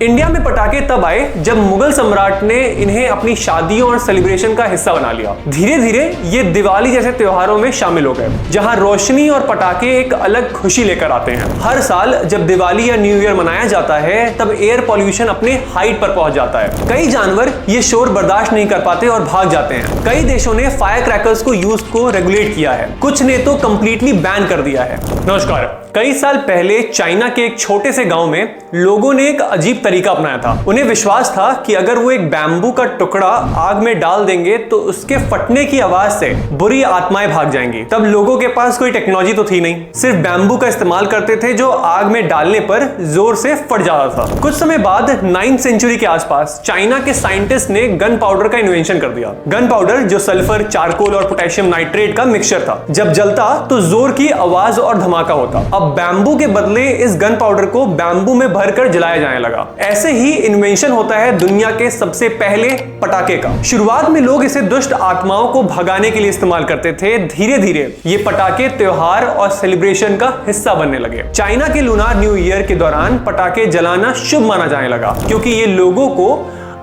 India में पटाखे तब आए जब मुगल सम्राट ने इन्हें अपनी शादियों और सेलिब्रेशन का हिस्सा बना लिया। धीरे धीरे ये दिवाली जैसे त्योहारों में शामिल हो गए, जहां रोशनी और पटाखे एक अलग खुशी लेकर आते हैं। हर साल जब दिवाली या न्यू ईयर मनाया जाता है तब एयर पॉल्यूशन अपने हाइट पर पहुंच जाता है। कई जानवर ये शोर बर्दाश्त नहीं कर पाते और भाग जाते हैं। कई देशों ने फायर क्रैकर्स को यूज को रेगुलेट किया है, कुछ ने तो कंप्लीटली बैन कर दिया है। नमस्कार। कई साल पहले चाइना के एक छोटे से गांव में लोगों ने एक अजीब तरीका अपनाया था। उन्हें विश्वास था कि अगर वो एक बैम्बू का टुकड़ा आग में डाल देंगे तो उसके फटने की आवाज से बुरी आत्माएं भाग जाएंगी। तब लोगों के पास कोई टेक्नोलॉजी तो थी नहीं, सिर्फ बैम्बू का इस्तेमाल करते थे जो आग में डालने पर जोर से फट जाता था। कुछ समय बाद 9वीं सेंचुरी के आसपास चाइना के साइंटिस्ट ने गन पाउडर का इन्वेंशन कर दिया। गन पाउडर जो सल्फर, चारकोल और पोटेशियम नाइट्रेट का मिक्सचर था। जब जलता तो जोर की आवाज और धमाका होता। अब बैम्बू के बदले इस गन पाउडर को बैम्बू में भरकर जलाया जाने लगा। ऐसे ही इन्वेंशन होता है दुनिया के सबसे पहले पटाखे का। शुरुआत में लोग इसे दुष्ट आत्माओं को भगाने के लिए इस्तेमाल करते थे। धीरे धीरे ये पटाखे त्योहार और सेलिब्रेशन का हिस्सा बनने लगे। चाइना के लूनार न्यू ईयर के दौरान पटाखे जलाना शुभ माना जाने लगा, क्योंकि ये लोगों को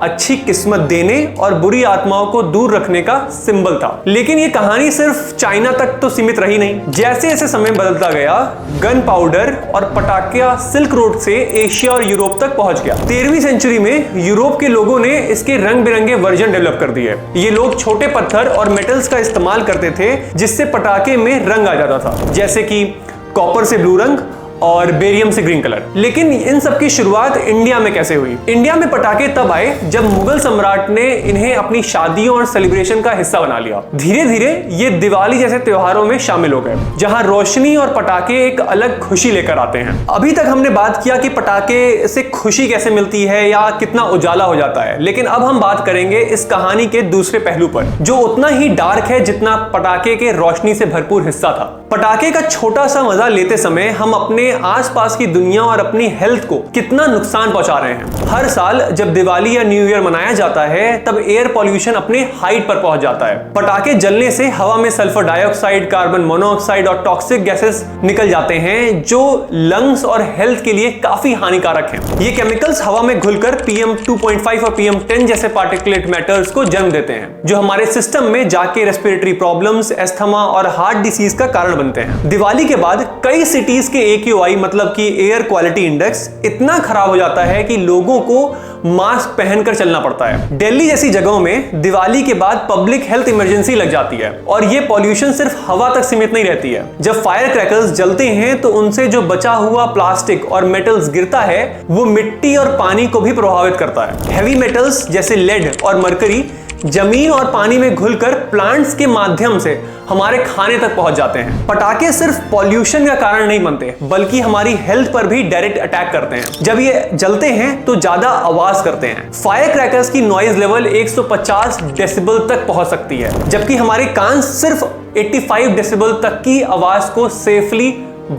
अच्छी किस्मत देने और बुरी आत्माओं को दूर रखने का सिंबल था। लेकिन ये कहानी सिर्फ चाइना तक तो सीमित रही नहीं। जैसे जैसे समय बदलता गया, गन पाउडर और पटाखा सिल्क रोड से एशिया और यूरोप तक पहुंच गया। 13वीं सेंचुरी में यूरोप के लोगों ने इसके रंग बिरंगे वर्जन डेवलप कर दिए। ये लोग छोटे पत्थर और मेटल्स का इस्तेमाल करते थे जिससे पटाखे में रंग आ जाता था, जैसे कि कॉपर से ब्लू रंग और बेरियम से ग्रीन कलर। लेकिन इन सब की शुरुआत इंडिया में कैसे हुई? इंडिया में पटाखे तब आए जब मुगल सम्राट ने इन्हें अपनी शादियों और सेलिब्रेशन का हिस्सा बना लिया। धीरे धीरे ये दिवाली जैसे त्योहारों में शामिल हो गए, जहां रोशनी और पटाखे एक अलग खुशी लेकर आते हैं। अभी तक हमने बात किया कि पटाखे से खुशी कैसे मिलती है या कितना उजाला हो जाता है, लेकिन अब हम बात करेंगे इस कहानी के दूसरे पहलू पर, जो उतना ही डार्क है जितना पटाखे के रोशनी से भरपूर हिस्सा था। पटाखे का छोटा सा मजा लेते समय हम अपने आसपास की दुनिया और अपनी हेल्थ को कितना नुकसान पहुंचा रहे हैं। हर साल जब दिवाली या न्यू ईयर मनाया जाता है तब एयर पॉल्यूशन अपने हाइट पर पहुंच जाता है। पटाखे जलने से हवा में सल्फर डाइऑक्साइड, कार्बन मोनोऑक्साइड और टॉक्सिक गैसेस निकल जाते हैं, जो लंग्स और हेल्थ के लिए काफी हानिकारक हैं। ये केमिकल्स हवा में घुलकर PM 2.5 और PM 10 जैसे पार्टिकुलेट मैटर्स को जन्म देते हैं, जो हमारे सिस्टम में जाके रेस्पिरेटरी प्रॉब्लम्स, एस्थमा और हार्ट डिसीज का कारण बनते हैं। दिवाली के बाद कई सिटीज के AQI मतलब कि एयर क्वालिटी इंडेक्स इतना खराब हो जाता है कि लोगों को मास्क पहनकर चलना पड़ता है। दिल्ली जैसी जगहों में दिवाली के बाद पब्लिक हेल्थ इमरजेंसी लग जाती है, और ये पॉल्यूशन सिर्फ हवा तक सीमित नहीं रहती है। जब फायर क्रैकर्स जलते हैं तो उनसे जो बचा हुआ प्लास्टिक और मेटल्स गिरता है वो मिट्टी और पानी को भी प्रभावित करता है। हैवी मेटल्स जैसे लेड और मरकरी जमीन और पानी में घुलकर प्लांट्स के माध्यम से हमारे खाने तक पहुंच जाते हैं। पटाखे सिर्फ पॉल्यूशन का कारण नहीं बनते, बल्कि हमारी हेल्थ पर भी डायरेक्ट अटैक करते हैं। जब ये जलते हैं तो ज्यादा आवाज करते हैं। फायर क्रैकर्स की नॉइज लेवल 150 डेसिबल तक पहुंच सकती है, जबकि हमारे कान सिर्फ 85 डेसिबल तक की आवाज को सेफली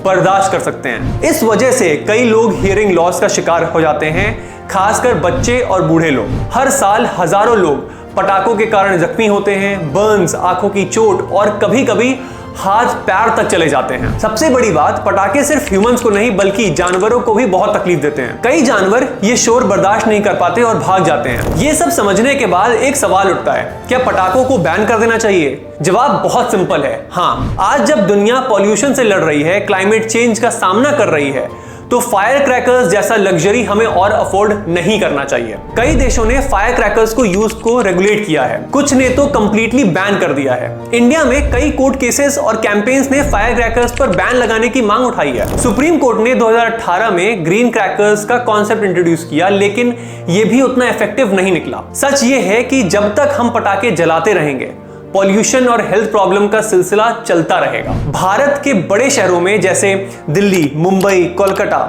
बर्दाश्त कर सकते हैं। इस वजह से कई लोग हियरिंग लॉस का शिकार हो जाते हैं, खासकर बच्चे और बूढ़े लोग। हर साल हजारों लोग पटाखों के कारण जख्मी होते हैं, बर्न्स, आंखों की चोट और कभी कभी हाथ पैर तक चले जाते हैं। सबसे बड़ी बात, पटाखे सिर्फ ह्यूमंस को नहीं बल्कि जानवरों को भी बहुत तकलीफ देते हैं। कई जानवर ये शोर बर्दाश्त नहीं कर पाते और भाग जाते हैं। ये सब समझने के बाद एक सवाल उठता है, क्या पटाखों को बैन कर देना चाहिए? जवाब बहुत सिंपल है, हाँ। आज जब दुनिया पॉल्यूशन से लड़ रही है, क्लाइमेट चेंज का सामना कर रही है, तो फायर क्रैकर्स जैसा लग्जरी हमें और अफोर्ड नहीं करना चाहिए। कई देशों ने फायर क्रैकर्स को यूज को रेगुलेट किया है, कुछ ने तो कंप्लीटली बैन कर दिया है। इंडिया में कई कोर्ट केसेस और कैंपेन्स ने फायर क्रैकर्स पर बैन लगाने की मांग उठाई है। सुप्रीम कोर्ट ने 2018 में ग्रीन क्रैकर्स का कॉन्सेप्ट इंट्रोड्यूस किया, लेकिन यह भी उतना इफेक्टिव नहीं निकला। सच ये है कि जब तक हम पटाखे जलाते रहेंगे, पॉल्यूशन और हेल्थ प्रॉब्लम का सिलसिला चलता रहेगा। भारत के बड़े शहरों में जैसे दिल्ली, मुंबई, कोलकाता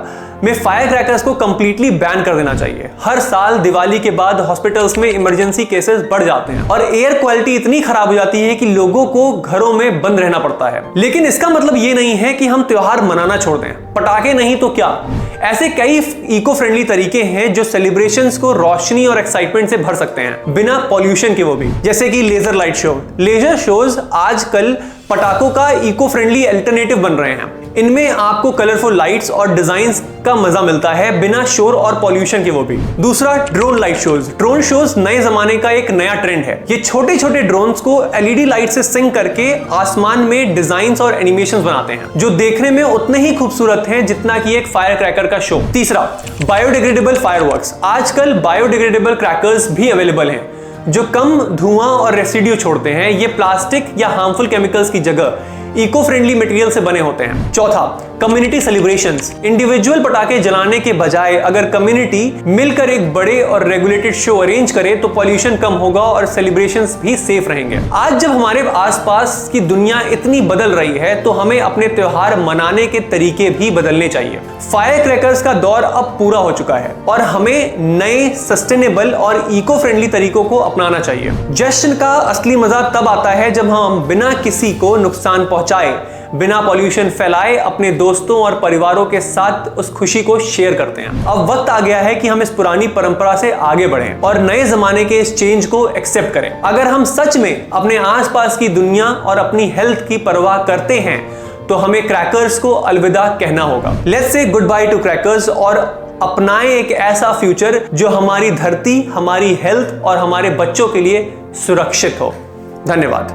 में फायर क्रैकर्स को कंप्लीटली बैन कर देना चाहिए। हर साल दिवाली के बाद हॉस्पिटल्स में इमरजेंसी केसेस बढ़ जाते हैं और एयर क्वालिटी इतनी खराब हो जाती है कि लोगों को घरों में बंद रहना पड़ता है। लेकिन इसका मतलब ये नहीं है कि हम त्योहार मनाना छोड़ दें। पटाखे नहीं तो क्या, ऐसे कई इको फ्रेंडली तरीके हैं जो सेलिब्रेशंस को रोशनी और एक्साइटमेंट से भर सकते हैं, बिना पॉल्यूशन के, वो भी। जैसे कि laser light show. Laser shows आजकल पटाखों का इको फ्रेंडली अल्टरनेटिव बन रहे हैं। इनमें आपको कलरफुल लाइट्स और डिजाइन्स का मजा मिलता है बिना शोर और पॉल्यूशन के, वो भी। दूसरा, drone light shows. Drone shows नए जमाने का एक नया ट्रेंड है। ये छोटे छोटे ड्रोन्स को एलईडी लाइट से सिंक करके आसमान में डिजाइन्स और एनिमेशंस बनाते हैं, जो देखने में उतने ही खूबसूरत हैं जितना कि एक फायर क्रैकर का शो। तीसरा, बायोडिग्रेडेबल फायरवर्क्स। आजकल बायोडिग्रेडेबल क्रैकर्स भी अवेलेबल हैं जो कम धुआं और रेसिड्यू छोड़ते हैं। ये प्लास्टिक या हार्मफुल केमिकल्स की जगह इको फ्रेंडली मटेरियल से बने होते हैं। चौथा, कम्युनिटी सेलिब्रेशंस। इंडिविजुअल पटाखे जलाने के बजाय अगर कम्युनिटी मिलकर एक बड़े और रेगुलेटेड शो अरेंज करे तो पॉल्यूशन कम होगा और सेलिब्रेशंस भी सेफ रहेंगे। आज जब हमारे आसपास की दुनिया इतनी बदल रही है तो हमें अपने त्योहार मनाने के तरीके भी बदलने चाहिए। फायर क्रैकर्स का दौर अब पूरा हो चुका है और हमें नए सस्टेनेबल और इको फ्रेंडली तरीकों को अपनाना चाहिए। जश्न का असली मजा तब आता है जब हम बिना किसी को नुकसान पहुंचाए, बिना पॉल्यूशन फैलाए अपने दोस्तों और परिवारों के साथ उस खुशी को शेयर करते हैं। अब वक्त आ गया है कि हम इस पुरानी परंपरा से आगे बढ़ें और नए जमाने के इस चेंज को एक्सेप्ट करें। अगर हम सच में अपने आसपास की दुनिया और अपनी हेल्थ की परवाह करते हैं तो हमें क्रैकर्स को अलविदा कहना होगा। Let's say good by two crackers और अपनाएं एक ऐसा फ्यूचर जो हमारी धरती, हमारी हेल्थ और हमारे बच्चों के लिए सुरक्षित हो। धन्यवाद।